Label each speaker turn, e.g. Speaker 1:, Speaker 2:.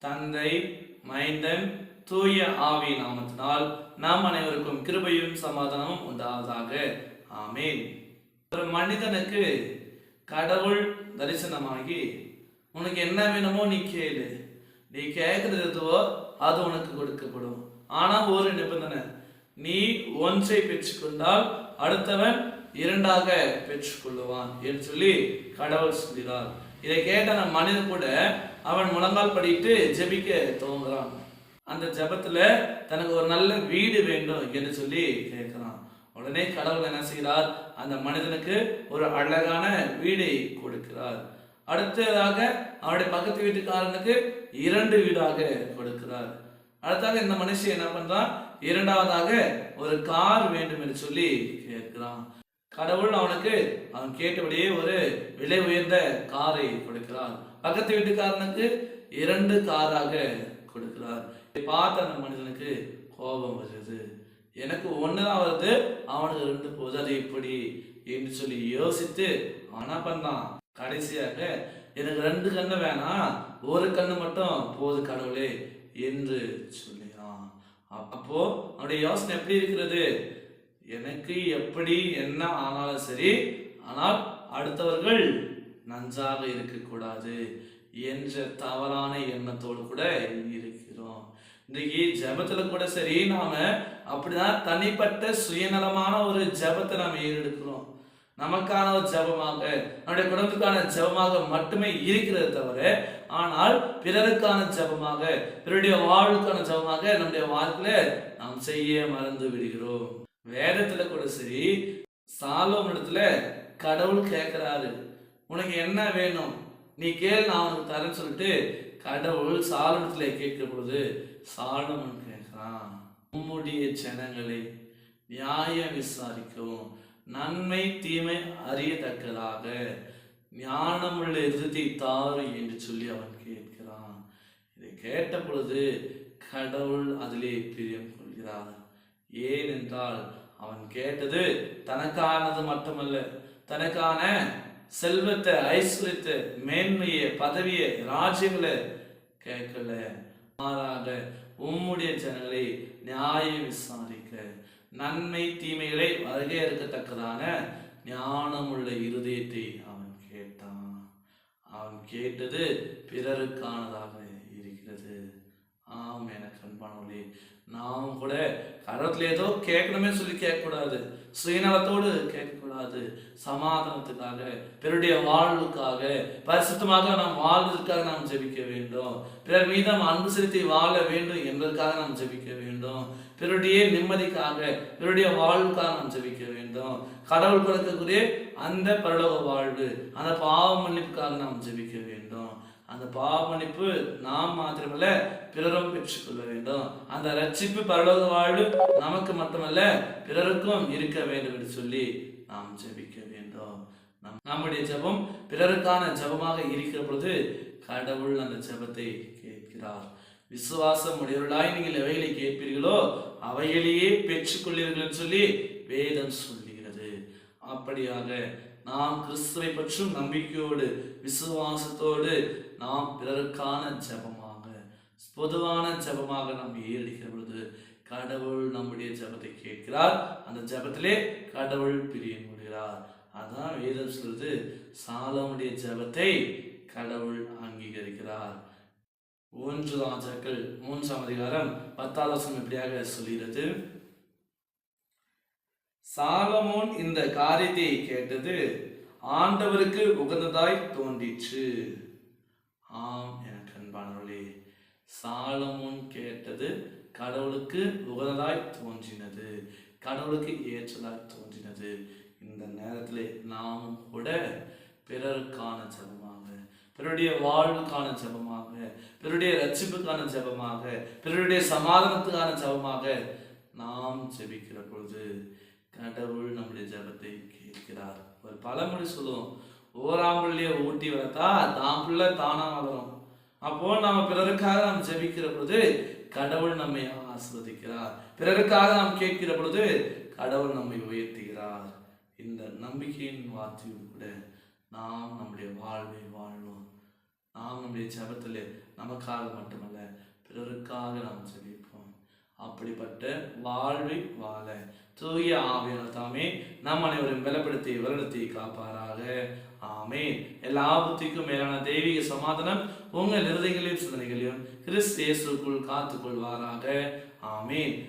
Speaker 1: தந்தை, மைந்தன், தூய ஆவி நாமத்தினால் நாம் அனைவருக்கும் கிருபையும் சமாதானமும் உண்டாவதாக. ஆமேன். ஒரு மனிதனுக்கு கடவுள் தரிசனமாகி உனக்கு என்ன வேணுமோ நீ கேளு, நீ கேட்கறது எதுவோ அது உனக்கு கொடுக்கப்படும். ஆனா ஒரு நிபந்தனை, நீ ஒன்றை பெற்றுக்கொண்டால் அடுத்தவன் இரண்டாக பெற்றுக்கொள்ளுவான் என்று சொல்லி கடவுள் சொல்கிறார். இதை கேட்ட மனிதன் கூட அவன் முழங்கால் படிட்டு ஜெபிக்க துவங்குறான். அந்த ஜெபத்துல தனக்கு ஒரு நல்ல வீடு வேண்டும் என்று சொல்லி கேட்கிறான். உடனே கடவுள் என்ன செய்கிறார்? அந்த மனிதனுக்கு ஒரு அழகான வீடை கொடுக்கிறார். அடுத்ததாக அவருடைய பக்கத்து வீட்டுக்காரனுக்கு 2 வீடாக கொடுக்கிறார். அடுத்தாக இந்த மனுஷன் என்ன பண்றான்? இரண்டாவதாக ஒரு கார் வேண்டும் என்று சொல்லி கேட்கிறான். கடவுள் அவனுக்கு அவன் கேட்டபடியே ஒரு விலை உயர்ந்த காரை கொடுக்கிறார். பக்கத்து வீட்டுக்காரனுக்கு 2 காராக கொடுக்கிறார். பார்த்த அந்த மனிதனுக்கு கோபம் வருது. எனக்கு 1 தான் வருது, அவனுக்கு 2 போகுது, அது எப்படி என்று சொல்லி யோசித்து அவனா பண்ணான். கடைசியாக எனக்கு 2 கண்ணு வேணாம், ஒரு கண்ணு மட்டும் போது கடவுளே என்று சொல்லினான். அப்போ அவனுடைய யோசனை எப்படி இருக்கிறது? எனக்கு எப்படி என்ன ஆனாலும் சரி, ஆனால் அடுத்தவர்கள் நன்றாக இருக்கக்கூடாது என்ற தவறான எண்ணத்தோடு கூட இருக்கிறோம். இன்றைக்கு ஜெபத்துல கூட சரி, நாம அப்படிதான் தனிப்பட்ட சுயநலமான ஒரு ஜெபத்தை நாம ஏறெடுக்கிறோம். நமக்கான ஒரு ஜெபமாக, நம்முடைய குடும்பத்துக்கான ஜெபமாக மட்டுமே இருக்கிறது தவிர, ஆனால் பிறருக்கான ஜெபமாக, பிறருடைய வாழ்வுக்கான ஜெபமாக நம்முடைய வாழ்க்கையில நாம் செய்ய மறந்து விடுகிறோம். வேதத்துல கூட சரி, சாலோமோனிடத்துல கடவுள் கேட்கிறாரு, உனக்கு என்ன வேணும் நீ கேள், நான் உனக்கு தரேன்னு சொல்லிட்டு கடவுள் சாலோமோனிடத்துல கேட்கிற பொழுது சாலோமோன் கேட்கிறான், உம்முடைய ஜனங்களை நியாயம் விசாரிக்கவும் நன்மை தீமை அறியத்தக்கதாக ஞானமுள்ள இருதயத்தை தாரு என்று சொல்லி அவன் கேட்கிறான். இதை கேட்ட பொழுது கடவுள் அதிலே பிரியம் கொள்கிறார். ஏனென்றால் அவன் கேட்டது தனக்கானது மட்டுமல்ல, தனக்கான செல்வத்தை, ஐஸ்வர்யத்தை, மேன்மையை, பதவியை, ராஜ்யங்களை கேட்கல. மாறாக உம்முடைய ஜனங்களை நியாயம் விசாரிக்க நன்மை தீமைகளை அருகே இருக்கத்தக்கதான ஞானமுள்ள இருதயத்தை அவன் கேட்டான். அவன் கேட்டது பிறருக்கானதாக இருக்கிறது. ஆம், எனக்கு அன்பானவர்களே, நாம் கூட கடவுளத்துல ஏதோ கேட்கணுமே சொல்லி கேட்கக்கூடாது, சுயநலத்தோடு கேட்கக்கூடாது. சமாதானத்துக்காக, பிறருடைய வாழ்வுக்காக, பரிசுத்தமாக நாம் வாழ்வதற்காக நாம் ஜெபிக்க வேண்டும். பிறர் மீது நாம் அன்பு செலுத்தி வாழ வேண்டும் என்பதற்காக நாம் ஜெபிக்க வேண்டும். பிறருடைய நிம்மதிக்காக, பிறருடைய வாழ்வுக்காக நாம் ஜெபிக்க வேண்டும். கடவுள் கொடுக்கக்கூடிய அந்த பரலோக வாழ்வு, அந்த பாவ மன்னிப்புக்காக நாம் ஜெபிக்க வேண்டும். அந்த பாவ மன்னிப்பு நாம் மாத்திரமல்ல பிறரும் பெற்றுக்கொள்ள வேண்டும். அந்த ரட்சிப்பு பரலோக வாழ்வு நமக்கு மட்டுமல்ல பிறருக்கும் இருக்க வேண்டும் என்று சொல்லி நாம் ஜெபிக்க வேண்டும். நம்முடைய ஜெபம் பிறருக்கான ஜெபமாக இருக்கிற பொழுது கடவுள் அந்த ஜெபத்தை கேட்கிறார். விசுவாசம் உடையவர்களாய் நீங்கள் எவைகளை கேட்பீர்களோ அவைகளையே பெற்றுக்கொள்ளீர்கள் சொல்லி வேதம் சொல்லுகிறது. அப்படியாக நாம் கிறிஸ்துவை பற்றும் நம்பிக்கையோடு, விசுவாசத்தோடு நாம் பிறருக்கான ஜெபமாக, பொதுவான ஜெபமாக நாம் ஏறிடுகிற பொழுது கடவுள் நம்முடைய ஜெபத்தை கேட்கிறார். அந்த ஜெபத்திலே கடவுள் பிரியம் கொள்கிறார். அதான் வேதம் சொல்றது, சாலோமோனுடைய ஜெபத்தை கடவுள் அங்கீகரிக்கிறார். 1 ராஜாக்கள் 3ஆம் அதிகாரம் 10வது வசனம் இப்படியாக சொல்கிறது, சாலமோன் இந்த காரியத்தை கேட்டது ஆண்டவருக்கு உகந்ததாய் தோன்றிற்று. ஆம், எனக்கு அன்பானவர்களே, சாலமோன் கேட்டது கடவுளுக்கு உகந்ததாய் தோன்றினது, கடவுளுக்கு ஏற்றதாய் தோன்றினது. இந்த நேரத்திலே நாம் கூட பிறருக்கான ஜெபமாக, பிறருடைய வாழ்வுக்கான ஜெபமாக, பிறருடைய ரட்சிப்புக்கான ஜெபமாக, பிறருடைய சமாதானத்துக்கான ஜெபமாக நாம் ஜெபிக்கிற பொழுது கடவுள் நம்முடைய ஜெபத்தை கேட்கிறார். ஒரு பழமொழி சொல்லுவோம், ஓராம்பள்ளியை ஊட்டி வளர்த்தா தான் பிள்ளை தானா வளரும். அப்போ நம்ம பிறருக்காக நாம் ஜெபிக்கிற பொழுது கடவுள் நம்மை ஆசீர்வதிக்கிறார். பிறருக்காக நாம் கேட்கிற பொழுது கடவுள் நம்மை உயர்த்துகிறார். இந்த நம்பிக்கையின் வார்த்தையோடு கூட நாம் நம்முடைய வாழ்வை வாழணும். நாம் நம்முடைய ஜெபத்தில் நமக்காக மட்டுமல்ல பிறருக்காக நாம் ஜெபிப்போம். அப்படிப்பட்ட வாழ்வை வாழ தூய ஆவியானவர் தாமே நம் அனைவரும் பலப்படுத்தி வருடத்தை காப்பாராக. ஆமென். எல்லா புத்திக்கும் மேலான தெய்வீக சமாதானம் உங்கள் இருதயங்களையும் சிந்தனைகளையும் கிறிஸ்து இயேசுவுக்குள் காத்துக்கொள்வாராக. ஆமென்.